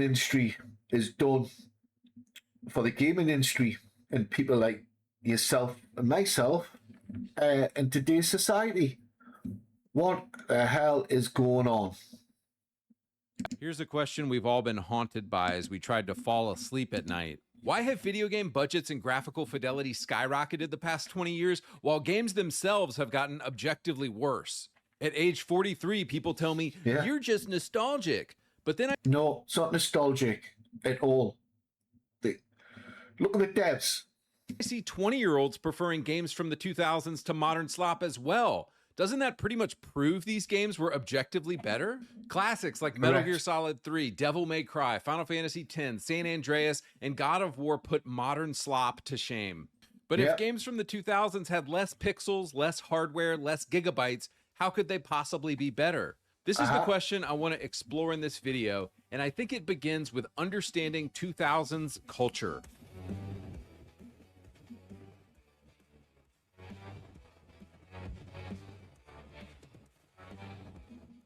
industry is done for the gaming industry and people like yourself and myself in today's society. What the hell is going on? Here's a question we've all been haunted by as we tried to fall asleep at night. Why have video game budgets and graphical fidelity skyrocketed the past 20 years while games themselves have gotten objectively worse? At age 43, people tell me, you're just nostalgic. But then No, it's not nostalgic at all. Look at the devs. I see 20-year-olds preferring games from the 2000s to modern slop as well. Doesn't that pretty much prove these games were objectively better? Classics like Metal Gear Solid 3, Devil May Cry, Final Fantasy X, San Andreas, and God of War put modern slop to shame. But if games from the 2000s had less pixels, less hardware, less gigabytes, how could they possibly be better? This is the question I want to explore in this video, and I think it begins with understanding 2000s culture.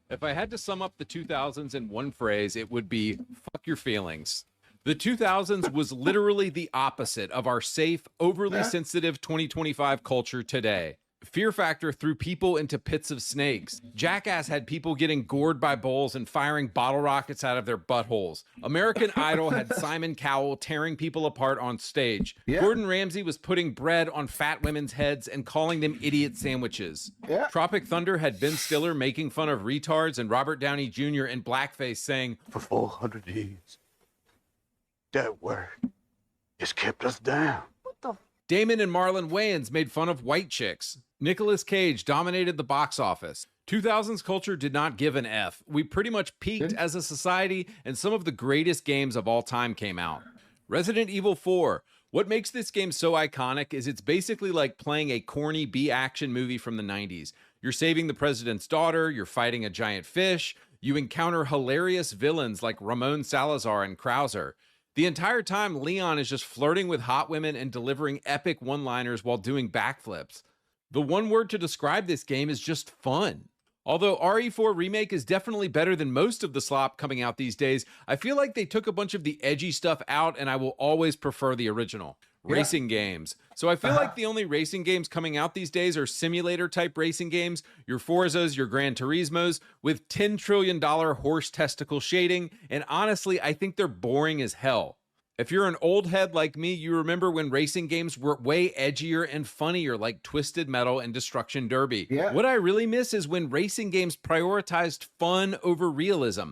If I had to sum up the 2000s in one phrase, it would be, fuck your feelings. The 2000s was literally the opposite of our safe, overly sensitive 2025 culture today. Fear Factor threw people into pits of snakes. Jackass had people getting gored by bulls and firing bottle rockets out of their buttholes. American Idol had Simon Cowell tearing people apart on stage. Gordon Ramsay was putting bread on fat women's heads and calling them idiot sandwiches. Tropic Thunder had Ben Stiller making fun of retards and Robert Downey Jr. in blackface saying, for 400 years, that word has kept us down. Damon and Marlon Wayans made fun of white chicks. Nicolas Cage dominated the box office. 2000s culture did not give an F. We pretty much peaked as a society, and some of the greatest games of all time came out. Resident Evil 4. What makes this game so iconic is it's basically like playing a corny B-action movie from the 90s. You're saving the president's daughter, you're fighting a giant fish, you encounter hilarious villains like Ramon Salazar and Krauser. The entire time, Leon is just flirting with hot women and delivering epic one-liners while doing backflips. The one word to describe this game is just fun. Although RE4 Remake is definitely better than most of the slop coming out these days, I feel like they took a bunch of the edgy stuff out and I will always prefer the original. Racing games. So I feel like the only racing games coming out these days are simulator-type racing games, your Forzas, your Gran Turismos, with $10 trillion horse testicle shading, and honestly, I think they're boring as hell. If you're an old head like me, you remember when racing games were way edgier and funnier, like Twisted Metal and Destruction Derby. What I really miss is when racing games prioritized fun over realism.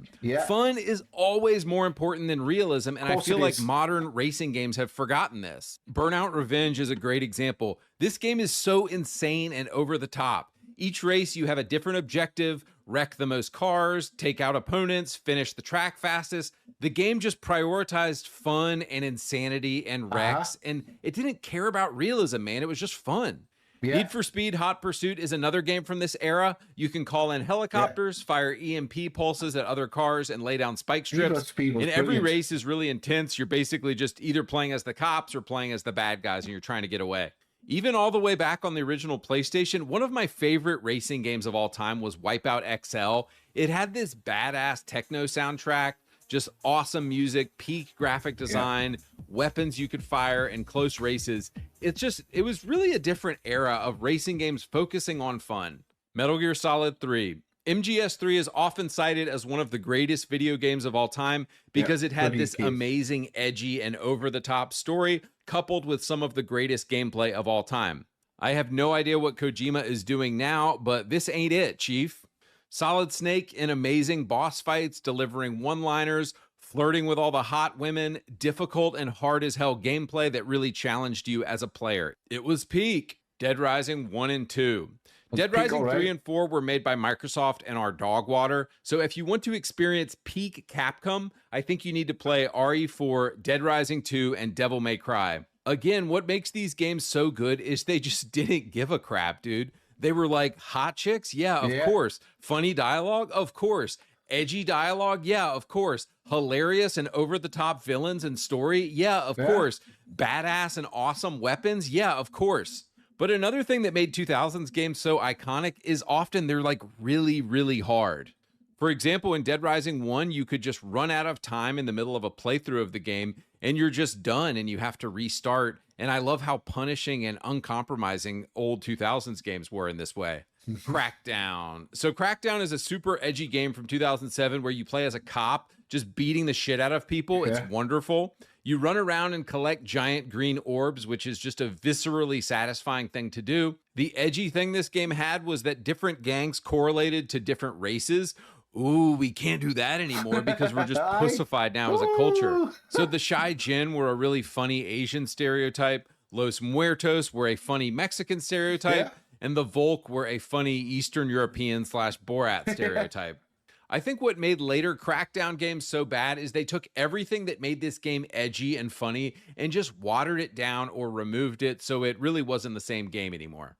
Fun is always more important than realism, and I feel like modern racing games have forgotten this. Burnout Revenge is a great example. This game is so insane and over the top. Each race, you have a different objective, wreck the most cars, take out opponents, finish the track fastest. The game just prioritized fun and insanity and wrecks, and it didn't care about realism, man. It was just fun. Need for Speed Hot Pursuit is another game from this era. You can call in helicopters, fire EMP pulses at other cars, and lay down spike strips. And every race is really intense. You're basically just either playing as the cops or playing as the bad guys, and you're trying to get away. Even all the way back on the original PlayStation, one of my favorite racing games of all time was Wipeout XL. It had this badass techno soundtrack, just awesome music, peak graphic design, weapons you could fire, and close races. It was really a different era of racing games focusing on fun. Metal Gear Solid 3. MGS3 is often cited as one of the greatest video games of all time because it had this amazing, edgy, and over-the-top story coupled with some of the greatest gameplay of all time. I have no idea what Kojima is doing now, but this ain't it, Chief. Solid Snake in amazing boss fights, delivering one-liners, flirting with all the hot women, difficult and hard as hell gameplay that really challenged you as a player. It was peak. Dead Rising 1 and 2. Dead Rising 3 and 4 were made by Microsoft and are dog water. So if you want to experience peak Capcom, I think you need to play RE4, Dead Rising 2, and Devil May Cry. Again, what makes these games so good is they just didn't give a crap, dude. They were like, hot chicks? Yeah, of course. Funny dialogue? Of course. Edgy dialogue? Yeah, of course. Hilarious and over-the-top villains and story? Yeah, of course. Badass and awesome weapons? Yeah, of course. But another thing that made 2000s games so iconic is often they're like really, really hard. For example, in Dead Rising 1, you could just run out of time in the middle of a playthrough of the game and you're just done and you have to restart. And I love how punishing and uncompromising old 2000s games were in this way. Crackdown. So Crackdown is a super edgy game from 2007 where you play as a cop just beating the shit out of people. It's wonderful. You run around and collect giant green orbs, which is just a viscerally satisfying thing to do. The edgy thing this game had was that different gangs correlated to different races. Ooh, we can't do that anymore because we're just pussified now as a culture. So the Shy Jin were a really funny Asian stereotype. Los Muertos were a funny Mexican stereotype. And the Volk were a funny Eastern European / Borat stereotype. I think what made later Crackdown games so bad is they took everything that made this game edgy and funny and just watered it down or removed it, so it really wasn't the same game anymore.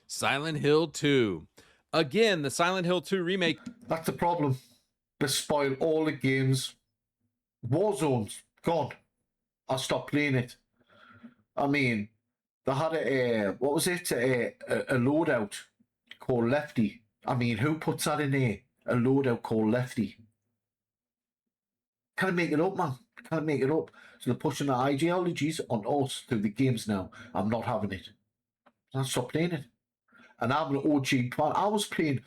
Silent Hill 2. Again, the Silent Hill 2 remake. That's the problem. They spoil all the games. Warzone's gone. I stopped playing it. I mean, they had what was it? A loadout called Lefty. I mean, who puts that in there? A loadout called Lefty. Can't make it up, man. Can't make it up. So they're pushing the ideologies on us through the games now. I'm not having it. I stopped playing it. And I'm an OG fan. I was playing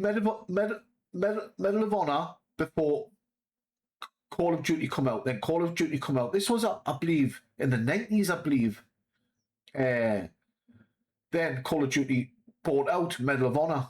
Medal of Honor before Call of Duty come out. Then Call of Duty come out. This was, I believe, in the 90s, I believe. Then Call of Duty bought out Medal of Honor.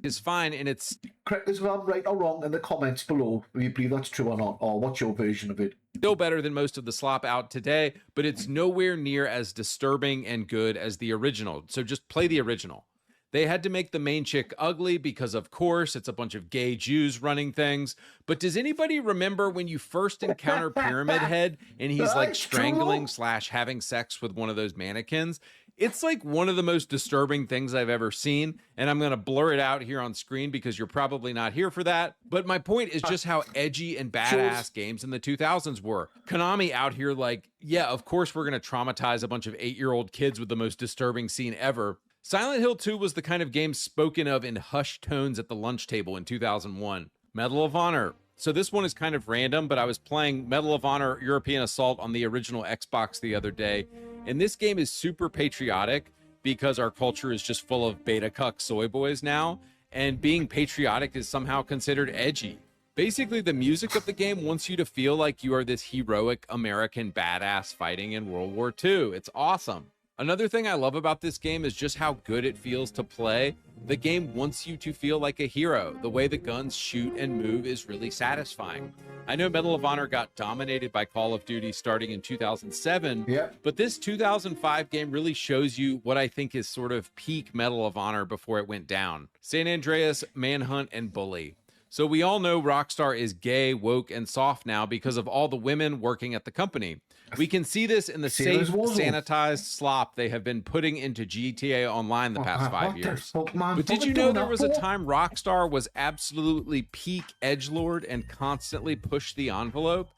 Is fine, and it's... Correct us if I'm right or wrong in the comments below, if you believe that's true or not, or what's your version of it. Still better than most of the slop out today, but it's nowhere near as disturbing and good as the original, so just play the original. They had to make the main chick ugly because, of course, it's a bunch of gay Jews running things. But does anybody remember when you first encounter Pyramid Head and he's like strangling / having sex with one of those mannequins? It's like one of the most disturbing things I've ever seen, and I'm going to blur it out here on screen because you're probably not here for that. But my point is just how edgy and badass games in the 2000s were. Konami out here like, yeah, of course we're going to traumatize a bunch of 8-year-old kids with the most disturbing scene ever. Silent Hill 2 was the kind of game spoken of in hushed tones at the lunch table in 2001. Medal of Honor. So this one is kind of random, but I was playing Medal of Honor European Assault on the original Xbox the other day, and this game is super patriotic because our culture is just full of beta cuck soy boys now, and being patriotic is somehow considered edgy. Basically, the music of the game wants you to feel like you are this heroic American badass fighting in World War II. It's awesome. Another thing I love about this game is just how good it feels to play. The game wants you to feel like a hero. The way the guns shoot and move is really satisfying. I know Medal of Honor got dominated by Call of Duty starting in 2007, but this 2005 game really shows you what I think is sort of peak Medal of Honor before it went down. San Andreas, Manhunt, and Bully. So we all know Rockstar is gay, woke, and soft now because of all the women working at the company. We can see this in the safe, sanitized slop they have been putting into GTA Online the past 5 years. But did you know there was a time Rockstar was absolutely peak edgelord and constantly pushed the envelope?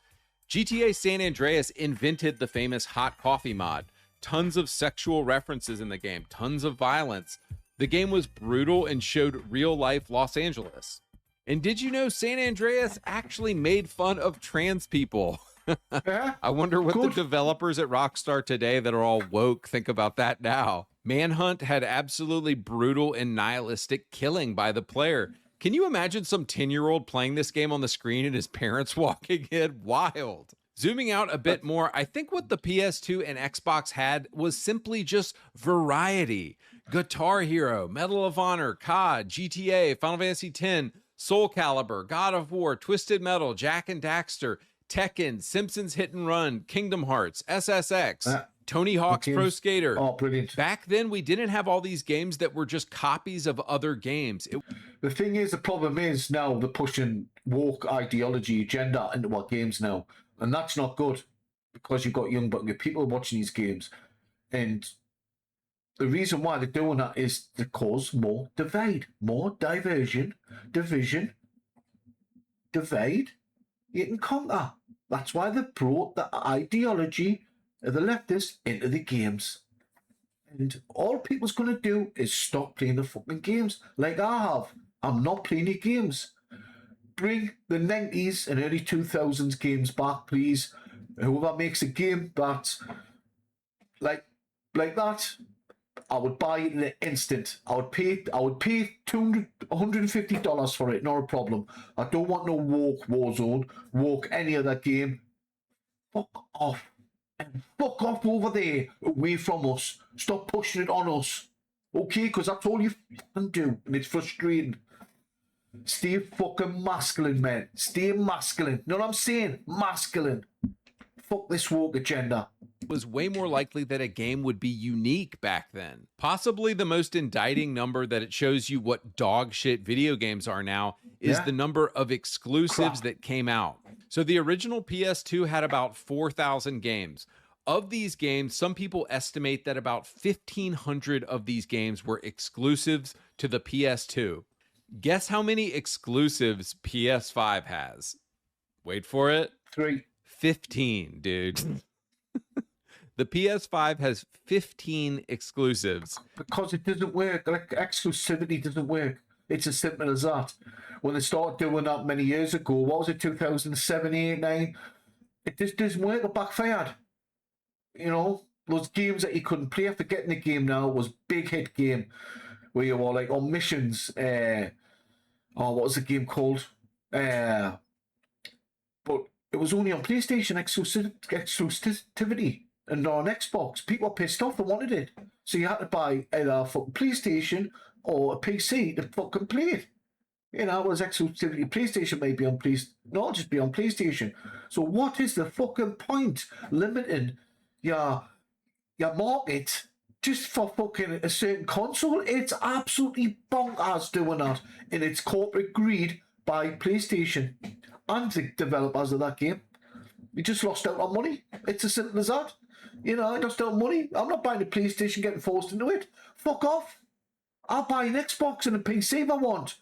GTA San Andreas invented the famous hot coffee mod. Tons of sexual references in the game, tons of violence. The game was brutal and showed real-life Los Angeles. And did you know San Andreas actually made fun of trans people? I wonder what the developers at Rockstar today that are all woke think about that now. Manhunt had absolutely brutal and nihilistic killing by the player. Can you imagine some 10-year-old playing this game on the screen and his parents walking in? Wild. Zooming out a bit more, I think what the PS2 and Xbox had was simply just variety. Guitar Hero, Medal of Honor, COD, GTA, Final Fantasy X, Soul Calibur, God of War, Twisted Metal, Jak and Daxter, Tekken, Simpsons Hit and Run, Kingdom Hearts, SSX, Tony Hawk's Pro Skater. Oh, brilliant. Back then, we didn't have all these games that were just copies of other games. The thing is, the problem is now they're pushing woke ideology agenda into our games now. And that's not good because you've got young people watching these games. And the reason why they're doing that is to cause more divide, more division, divide. You can conquer. That's why they brought the ideology of the leftists into the games. And all people's going to do is stop playing the fucking games like I have. I'm not playing your games. Bring the 90s and early 2000s games back, please. Whoever makes a game that's like that, I would buy it in an instant. I would pay $150 for it, not a problem. I don't want no woke Warzone, woke any other game. Fuck off. And fuck off over there, away from us. Stop pushing it on us. Okay, because that's all you fucking do, and it's frustrating. Stay fucking masculine, man. Stay masculine. You know what I'm saying? Masculine. Fuck this woke agenda. Was way more likely that a game would be unique back then. Possibly the most indicting number that it shows you what dog shit video games are now is the number of exclusives that came out. So the original PS2 had about 4,000 games. Of these games, some people estimate that about 1,500 of these games were exclusives to the PS2. Guess how many exclusives PS5 has? Wait for it. 3. 15, dude. The PS5 has 15 exclusives. Because it doesn't work. Like, exclusivity doesn't work. It's as simple as that. When they started doing that many years ago, what was it, 2007, 8, 9? It just doesn't work. It backfired. You know, those games that you couldn't play. I forget the game now. It was big hit game where you were like on missions. What was the game called? But it was only on PlayStation exclusivity and not on Xbox. People were pissed off and wanted it. So you had to buy either a fucking PlayStation or a PC to fucking play it. You know, it was exclusivity. PlayStation may be on not just be on PlayStation. So what is the fucking point limiting your market just for fucking a certain console? It's absolutely bonkers doing that. And it's corporate greed by PlayStation and the developers of that game. We just lost out on money. It's as simple as that. You know, I lost out on money. I'm not buying a PlayStation, getting forced into it. Fuck off. I'll buy an Xbox and a PC if I want.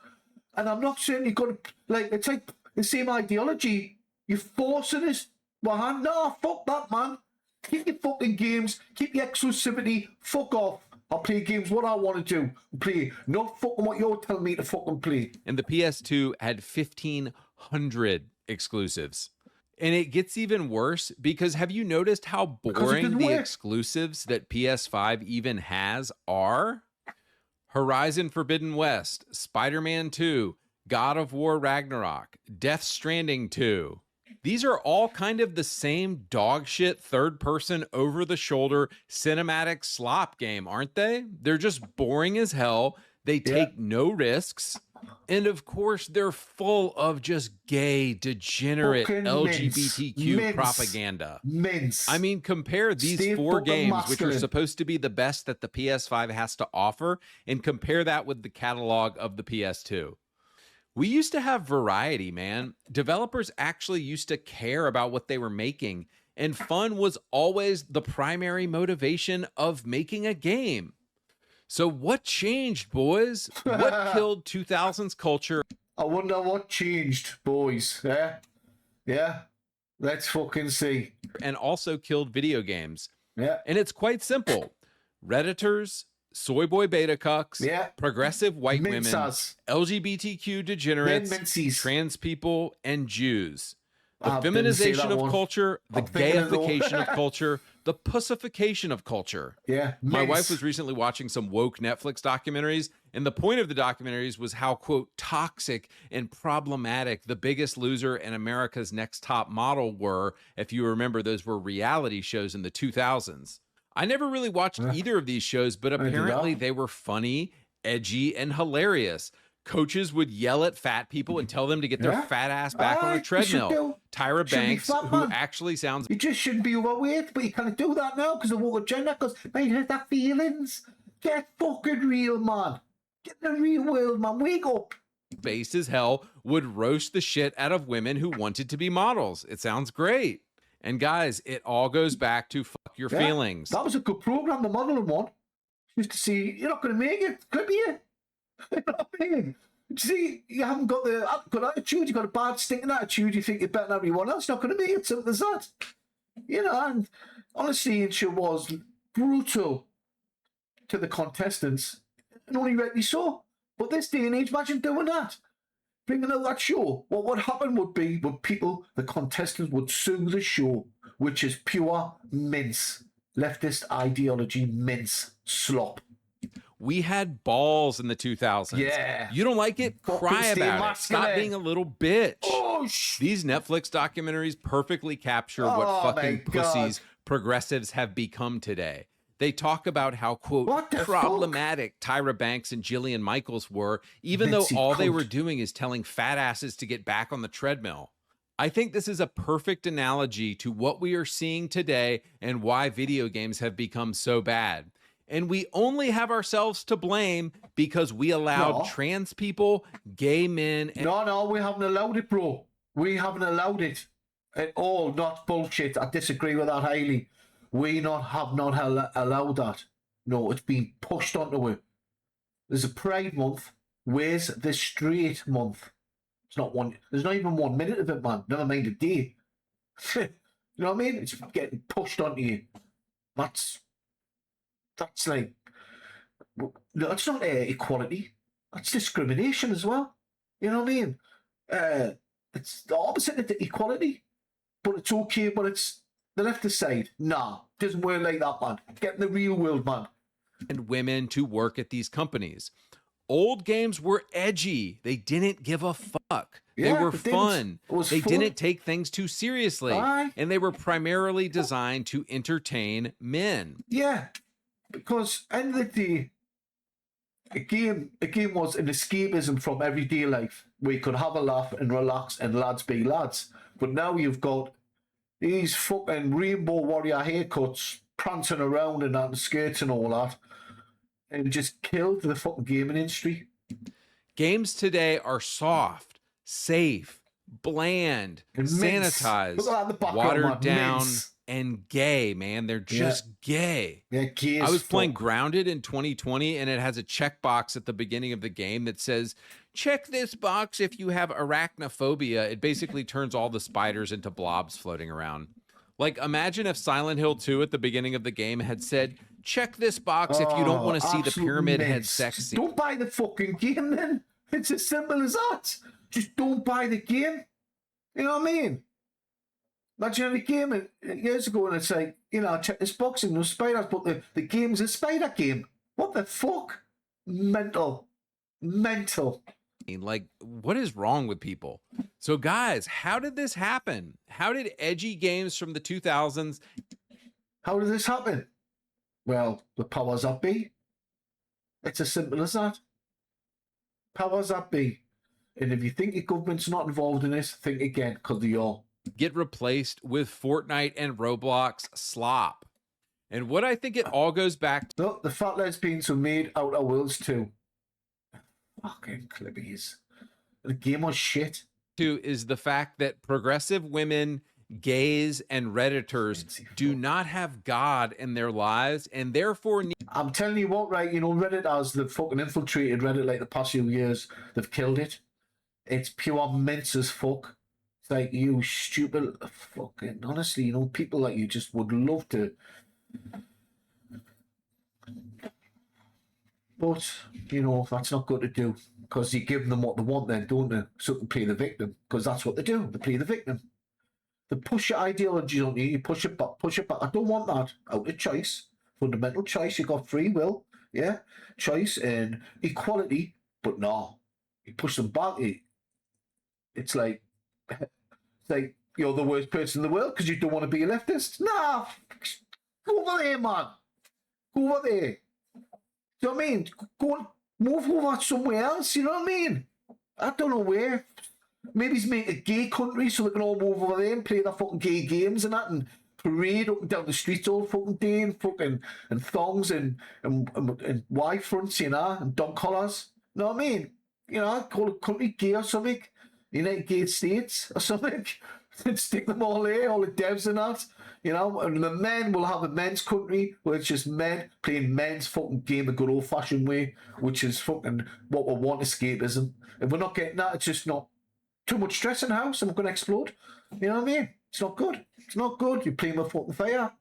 And I'm not certainly going to, like, it's like the same ideology. You're forcing us. Well, no, fuck that, man. Keep your fucking games. Keep your exclusivity. Fuck off. I'll play games what I want to do. Play. Not fucking what you're telling me to fucking play. And the PS2 had 1,500 exclusives. And it gets even worse because have you noticed how boring the exclusives that PS5 even has are? Horizon Forbidden West, Spider-Man 2, God of War Ragnarok, Death Stranding 2. These are all kind of the same dog shit third-person over-the-shoulder cinematic slop game, aren't they? They're just boring as hell. They take no risks. And of course, they're full of just gay, degenerate fucking LGBTQ propaganda. I mean, compare these four games, which are supposed to be the best that the PS5 has to offer, and compare that with the catalog of the PS2. We used to have variety, man. Developers actually used to care about what they were making, and fun was always the primary motivation of making a game. So what changed, boys? What killed 2000s culture? I wonder what changed, boys. Yeah. Let's fucking see. And also killed video games. Yeah. And it's quite simple. Redditors, soy boy beta cucks, progressive white women, LGBTQ degenerates, trans people, and Jews. The feminization of culture, the gayification of culture, the pussification of culture. Yeah. My wife was recently watching some woke Netflix documentaries, and the point of the documentaries was how, quote, toxic and problematic The Biggest Loser and America's Next Top Model were. If you remember, those were reality shows in the 2000s. I never really watched either of these shows, but apparently they were funny, edgy, and hilarious. Coaches would yell at fat people and tell them to get their fat ass back on a treadmill. Tyra Banks, who actually sounds... You just shouldn't be overweight, but you can't do that now because of woke agenda, because they hurt their feelings. Get fucking real, man. Get in the real world, man. Wake up. Based as hell, would roast the shit out of women who wanted to be models. It sounds great. And guys, it all goes back to fuck your feelings. That was a good program, the modeling one. Just to see, you're not going to make it, could you? You're not making it. See, you haven't got the good attitude, you've got a bad stinking attitude, you think you're better than everyone else, you're not going to make it, simple as that. You know, and honestly, it sure was brutal to the contestants, and only rightly so. But this day and age, imagine doing that. Bringing out that show. What would happen would be, people, the contestants would sue the show, which is pure mince. Leftist ideology, mince, slop. We had balls in the 2000s. Yeah. You don't like it? Cry about it. Stop being a little bitch. Oh, These Netflix documentaries perfectly capture what fucking pussies progressives have become today. They talk about how, quote, problematic Tyra Banks and Jillian Michaels were, even though all they were doing is telling fat asses to get back on the treadmill. I think this is a perfect analogy to what we are seeing today and why video games have become so bad. And we only have ourselves to blame because we allowed trans people, gay men... And no, we haven't allowed it, bro. We haven't allowed it at all. Not bullshit. I disagree with that highly. We have not allowed that. No, it's been pushed onto it. There's a Pride Month. Where's the Straight Month? It's not one. There's not even 1 minute of it, man. Never mind a day. You know what I mean? It's getting pushed onto you. That's like, no, it's not equality. That's discrimination as well. You know what I mean? It's the opposite of equality. But it's okay, but it's the leftist side. Nah, doesn't work like that, man. Get in the real world, man. And women to work at these companies. Old games were edgy. They didn't give a fuck. They were fun. They didn't take things too seriously. And they were primarily designed to entertain men. Yeah. Because end of the day, a game was an escapism from everyday life where you could have a laugh and relax and lads be lads. But now you've got these fucking rainbow warrior haircuts prancing around in that skirts and all that, and just killed the fucking gaming industry. Games today are soft, safe, bland, sanitized, watered down, and gay, man. They're just gay. Yeah, gay as I was fuck. playing Grounded in 2020, and it has a checkbox at the beginning of the game that says, check this box if you have arachnophobia. It basically turns all the spiders into blobs floating around. Like, imagine if Silent Hill 2 at the beginning of the game had said, check this box if you don't want to see the pyramid head sex scene. Don't buy the fucking game, then. It's as simple as that. Just don't buy the game. You know what I mean? Imagine a game years ago and it's like, you know, check this box and no spiders, but the game's a spider game. What the fuck? Mental. Like, what is wrong with people? So, guys, how did this happen? How did edgy games from the 2000s... How did this happen? Well, the powers that be. It's as simple as that. Powers that be. And if you think your government's not involved in this, think again, because they are. Get replaced with Fortnite and Roblox slop. And what I think it all goes back to... Look, the fat lesbians who made Outer Worlds 2. Fucking clippies. The game was shit. Is the fact that progressive women, gays, and Redditors do not have God in their lives, and therefore... I'm telling you what, right, you know, Redditors, they've fucking infiltrated Reddit like the past few years. They've killed it. It's pure mince as fuck. It's like, you stupid fucking... Honestly, you know, people like you just would love to... But, you know, that's not good to do. Because you give them what they want then, don't they? So they can play the victim. Because that's what they do. They play the victim. They push your ideology on you. You push it back, push it back. I don't want that. Out of choice. Fundamental choice. You got free will. Yeah? Choice and equality. But no. You push them back. It's like you're the worst person in the world because you don't want to be a leftist. Nah. Go over there, man. Go over there. Do you know what I mean? Go and move over somewhere else, you know what I mean? I don't know where. Maybe he's make a gay country so they can all move over there and play their fucking gay games and that and parade up and down the streets all fucking day and fucking and thongs and Y fronts, you know, and dog collars. You know what I mean? You know, call a country gay or something. United Gay States or something. And stick them all there, all the devs and that. You know, and the men will have a men's country where it's just men playing men's fucking game the good old fashioned way, which is fucking what we want, escapism. If we're not getting that, it's just not too much stress in the house and we're going to explode. You know what I mean? It's not good. It's not good. You're playing with fucking fire.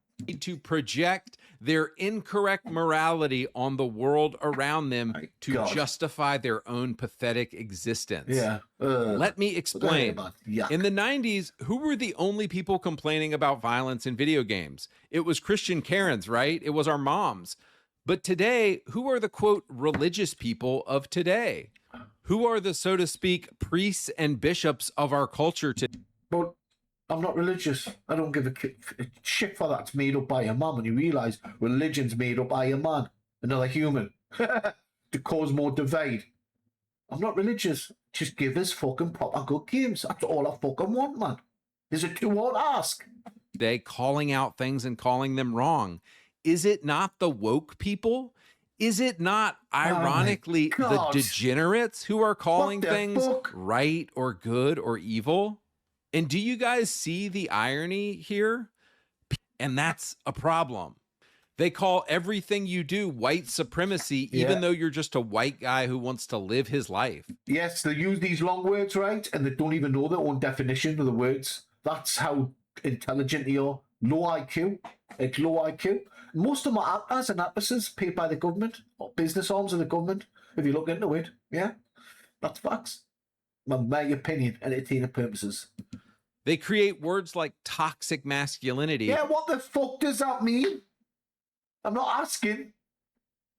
to project their incorrect morality on the world around them to justify their own pathetic existence. Yeah. Let me explain. Yuck. In the 90s, who were the only people complaining about violence in video games? It was Christian Karens, right? It was our moms. But today, who are the, quote, religious people of today? Who are the, so to speak, priests and bishops of our culture today? But I'm not religious. I don't give a shit for that. It's made up by a man. When you realise religion's made up by a man, another human, to cause more divide. I'm not religious. Just give us fucking proper good games. That's all I fucking want, man. Is it too hard to ask? They calling out things and calling them wrong. Is it not the woke people? Is it not, ironically, the degenerates who are calling things right or good or evil? And do you guys see the irony here? And that's a problem. They call everything you do white supremacy, even though you're just a white guy who wants to live his life. Yes, they use these long words, right? And they don't even know their own definition of the words. That's how intelligent they are. Low IQ. It's low IQ. Most of them are actors and actresses paid by the government or business arms of the government, if you look into it. Yeah, that's facts. My opinion, entertainment purposes. They create words like toxic masculinity. Yeah, what the fuck does that mean? I'm not asking.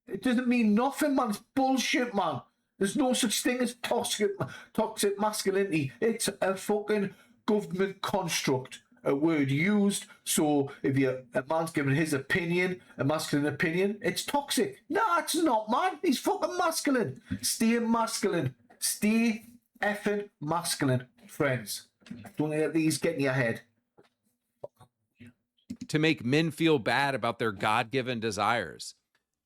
It doesn't mean nothing, man. It's bullshit, man. There's no such thing as toxic masculinity. It's a fucking government construct. A word used so if a man's giving his opinion, a masculine opinion, it's toxic. No, it's not, man. He's fucking masculine. Stay masculine. Stay effing masculine, friends. Don't let these get in your head. To make men feel bad about their God-given desires.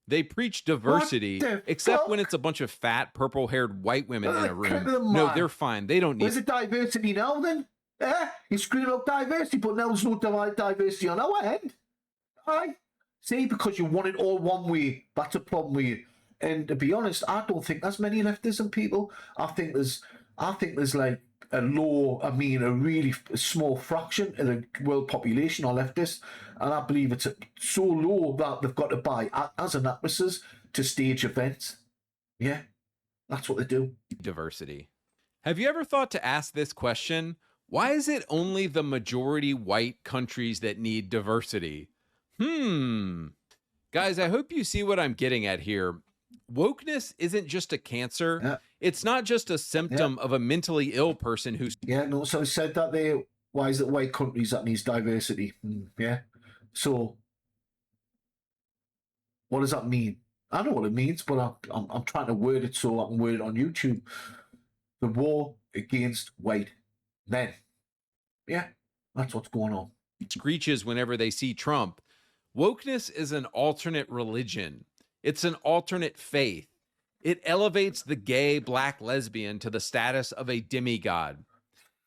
They preach diversity, except when it's a bunch of fat, purple-haired white women in a room. No, they're fine. They don't need... Where's the diversity now, then? You scream out diversity, but now there's no diversity on our end. Aye. See, because you want it all one way. That's a problem with you. And to be honest, I don't think there's many leftism people. I think there's like a really small fraction of the world population are leftists, and I believe it's so low that they've got to buy actors and actresses to stage events. Yeah, that's what they do. Diversity. Have you ever thought to ask this question? Why is it only the majority white countries that need diversity? Guys, I hope you see what I'm getting at here. Wokeness isn't just a cancer. Yeah. It's not just a symptom of a mentally ill person who's... Yeah, no, so I said that why is it white countries that needs diversity? Yeah. So, what does that mean? I know what it means, but I'm trying to word it so I can word it on YouTube. The war against white men. Yeah, that's what's going on. Screeches whenever they see Trump. Wokeness is an alternate religion. It's an alternate faith. It elevates the gay, black lesbian to the status of a demigod.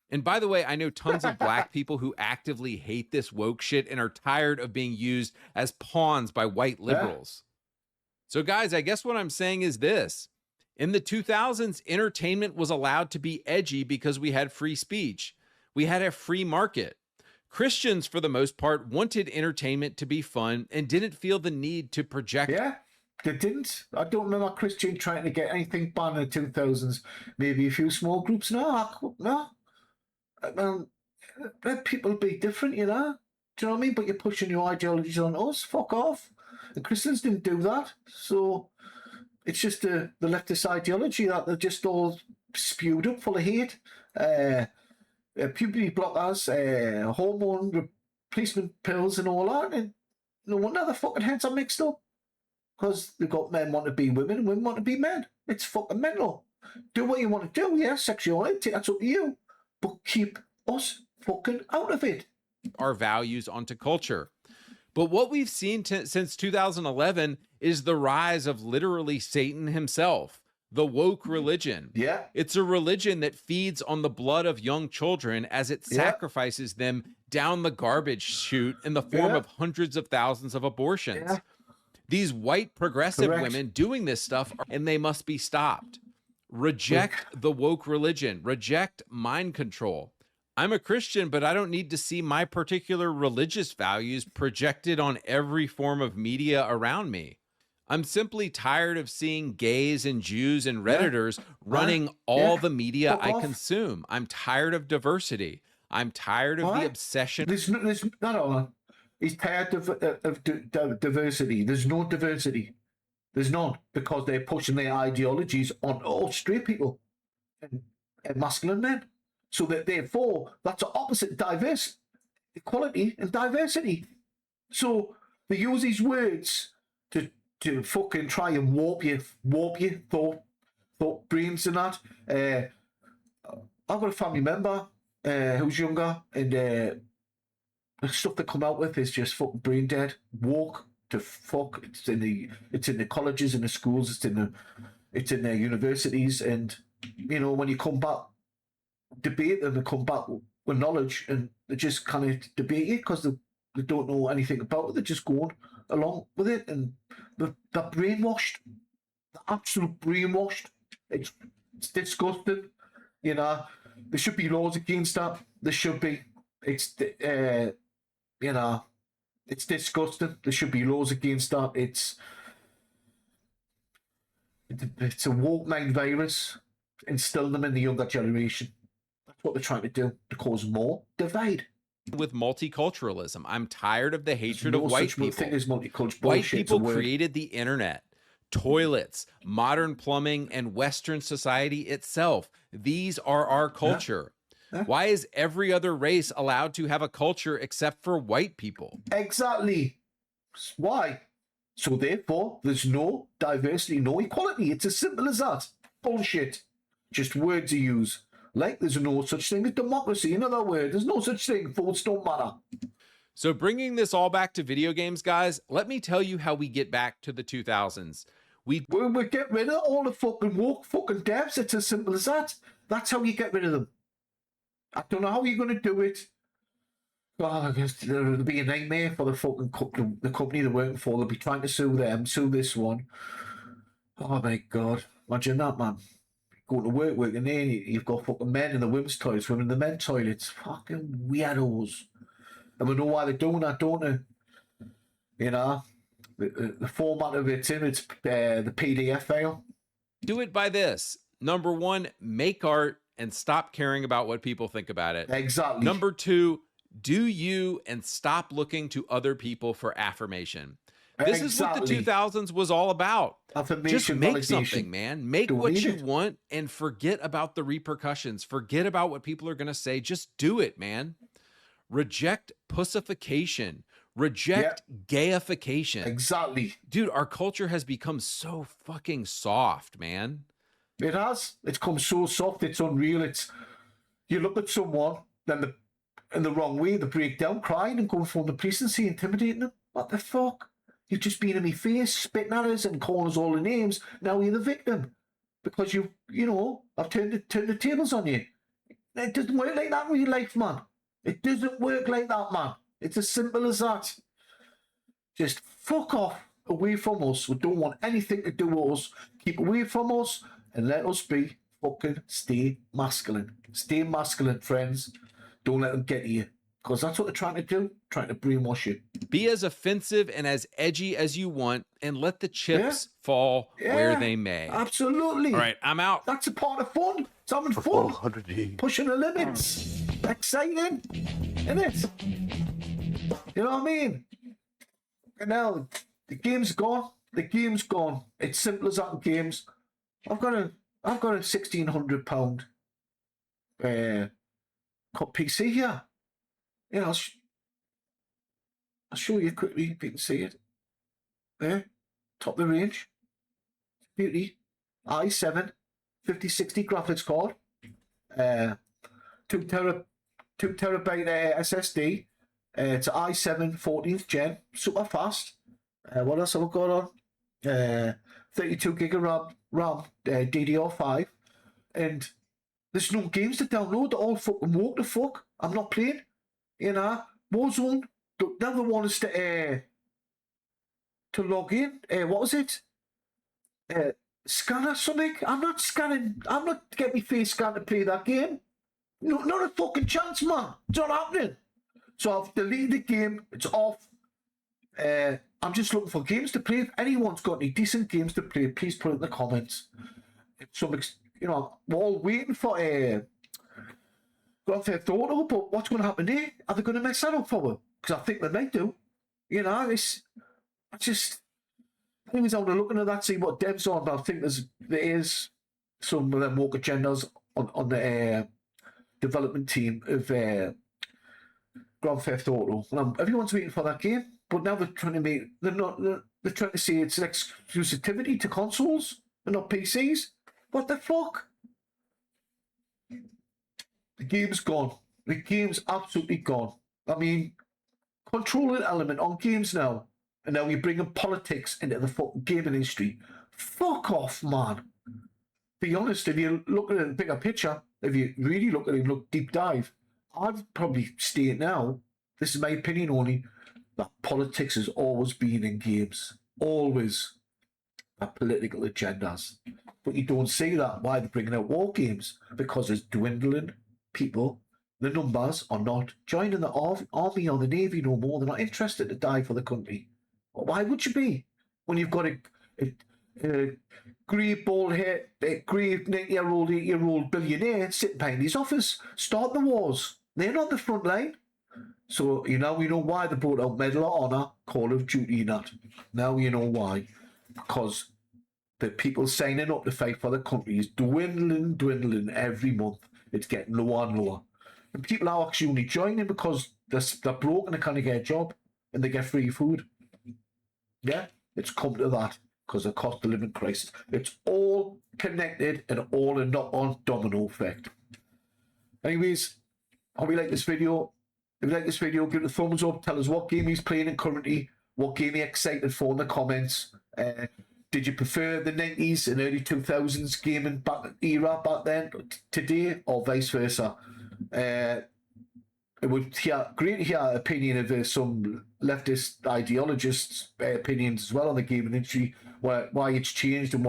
And by the way, I know tons of black people who actively hate this woke shit and are tired of being used as pawns by white liberals. So guys, I guess what I'm saying is this. In the 2000s, entertainment was allowed to be edgy because we had free speech. We had a free market. Christians, for the most part, wanted entertainment to be fun and didn't feel the need to project. Yeah, they didn't. I don't remember a Christian trying to get anything banned in the 2000s. Maybe a few small groups. No. Let people be different, you know? Do you know what I mean? But you're pushing your ideologies on us. Fuck off. And Christians didn't do that. So it's just the leftist ideology that they're just all spewed up full of hate. Puberty blockers, hormone replacement pills and all that. And no wonder the fucking heads are mixed up. Because they've got men want to be women and women want to be men. It's fucking mental. Do what you want to do, yeah? Sexuality, that's up to you. But keep us fucking out of it. Our values onto culture. But what we've seen since 2011 is the rise of literally Satan himself, the woke religion. Yeah. It's a religion that feeds on the blood of young children as it sacrifices them down the garbage chute in the form of hundreds of thousands of abortions. Yeah. These white progressive women doing this stuff, and they must be stopped. Reject the woke religion. Reject mind control. I'm a Christian, but I don't need to see my particular religious values projected on every form of media around me. I'm simply tired of seeing gays and Jews and Redditors running all the media Fuck I off. consume. I'm tired of diversity. I'm tired of the obsession. There's no. He's tired of diversity. There's no diversity. There's none, because they're pushing their ideologies on all straight people and masculine men. So that therefore, that's the opposite diverse equality and diversity. So they use these words to fucking try and warp your thought brains and that. I've got a family member who's younger, and the stuff they come out with is just fucking brain dead. Woke to fuck. It's in the colleges and the schools. It's in their universities, and you know, when you come back, debate them and come back with knowledge, and they just kind of debate you because they don't know anything about it. They're just going along with it, and they're brainwashed. They're absolute brainwashed. It's disgusting. You know, there should be laws against that. There should be. It's you know, it's disgusting. There should be laws against that. It's a woke mind virus. Instill them in the younger generation. That's what they're trying to do, to cause more divide. With multiculturalism. I'm tired of the hatred of white people. Thing is multicultural White bullshit. people created the internet, toilets, modern plumbing, and Western society itself. These are our culture. Yeah. Why is every other race allowed to have a culture except for white people? Exactly. Why? So therefore, there's no diversity, no equality. It's as simple as that. Bullshit. Just words you use. Like there's no such thing as democracy. In other words, there's no such thing. Votes don't matter. So bringing this all back to video games, guys, let me tell you how we get back to the 2000s. We get rid of all the fucking woke fucking devs. It's as simple as that. That's how you get rid of them. I don't know how you're going to do it. Oh, I guess it'll be a nightmare for the fucking the company they're working for. They'll be trying to sue them, sue this one. Oh my God. Imagine that, man. Going to work in there, you've got fucking men in the women's toilets, women in the men's toilets. Fucking weirdos. And we know why they're doing that, don't they? You know? The format of it's the PDF file. Do it by this. Number one, make art and stop caring about what people think about it. Exactly. Number two, do you and stop looking to other people for affirmation. This is what the 2000s was all about. Just make something, man. Make what you want and forget about the repercussions. Forget about what people are going to say. Just do it, man. Reject pussification. Reject gayification. Exactly. Dude, our culture has become so fucking soft, man. It has. It's come so soft, it's unreal. You look at someone, then in the wrong way, they break down crying and go in front of the police and intimidating them. What the fuck? You've just been in my face, spitting at us and calling us all the names. Now you're the victim. Because I've turned the tables on you. It doesn't work like that in real life, man. It doesn't work like that, man. It's as simple as that. Just fuck off away from us. We don't want anything to do with us. Keep away from us and let us be. Fucking stay masculine. Stay masculine, friends. Don't let them get to you. Because that's what they're trying to do. Trying to brainwash you. Be as offensive and as edgy as you want and let the chips fall where they may. Absolutely. All right, I'm out. That's a part of fun. It's having fun. Pushing the limits. Exciting. Isn't it? You know what I mean? And now the game's gone. The game's gone. It's simple as that in games. I've got a £1,600 PC here. You know, I'll show you quickly if you can see it. There, top of the range. Beauty. i7 5060 graphics card. 2 terabyte SSD. It's an i7 14th gen, super fast. What else have I got on? 32 gig of RAM, DDR5, and there's no games to download. They're all fucking woke the fuck. I'm not playing. You know, Warzone. Now they want us to log in. What was it? Scan or something. I'm not scanning. I'm not getting my face scanned to play that game. No, not a fucking chance, man. It's not happening. So I've deleted the game. It's off. I'm just looking for games to play. If anyone's got any decent games to play, please put it in the comments. We're all waiting for Grand Theft Auto, but what's going to happen there? Are they going to mess that up for us? Because I think they might do. I was out looking at that, see what devs on, but I think there is some of them woke agendas on the development team of Grand Theft Auto. Everyone's waiting for that game, but now they're trying to they're trying to say it's an exclusivity to consoles and not PCs. What the fuck? The game's gone. The game's absolutely gone. I mean, controlling element on games now. And now you're bringing politics into the fucking gaming industry. Fuck off, man. Be honest, if you look at it in the bigger picture, if you really look at it and look deep dive, I'd probably state now, this is my opinion only, that politics has always been in games. Always. Political agendas. But you don't see that. Why they're bringing out war games? Because it's dwindling people. The numbers are not joining the army or the navy no more. They're not interested to die for the country. Why would you be? When you've got a grey bald head, a grey 90-year-old, 80-year-old billionaire sitting behind his office. Start the wars. They're not the front line. So, we know why they brought out Medal of Honor, Call of Duty and that. Now you know why. Because the people signing up to fight for the country is dwindling every month. It's getting lower and lower. And people are actually only joining because they're broke and they can't get a job and they get free food. Yeah, it's come to that because of the cost of living crisis. It's all connected and all a knock-on domino effect. Anyways, hope you like this video. If you like this video, give it a thumbs up. Tell us what game he's playing currently, what game you're excited for in the comments. Did you prefer the 90s and early 2000s gaming era back then today, or vice versa? It would great to hear opinion of some leftist ideologists' opinions as well on the gaming industry, why it's changed and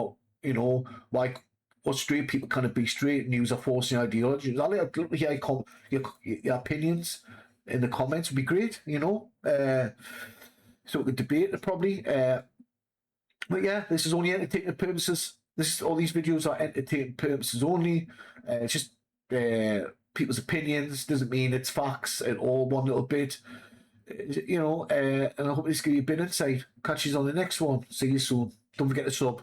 why straight people kind be straight and use forcing ideologies. I'd love to hear your opinions in the comments. Would be great, so we could debate it probably. But yeah, this is only entertainment purposes. All these videos are entertainment purposes only. It's just people's opinions. Doesn't mean it's facts at all. One little bit, and I hope this gives you a bit of insight. Catch you on the next one. See you soon. Don't forget to sub.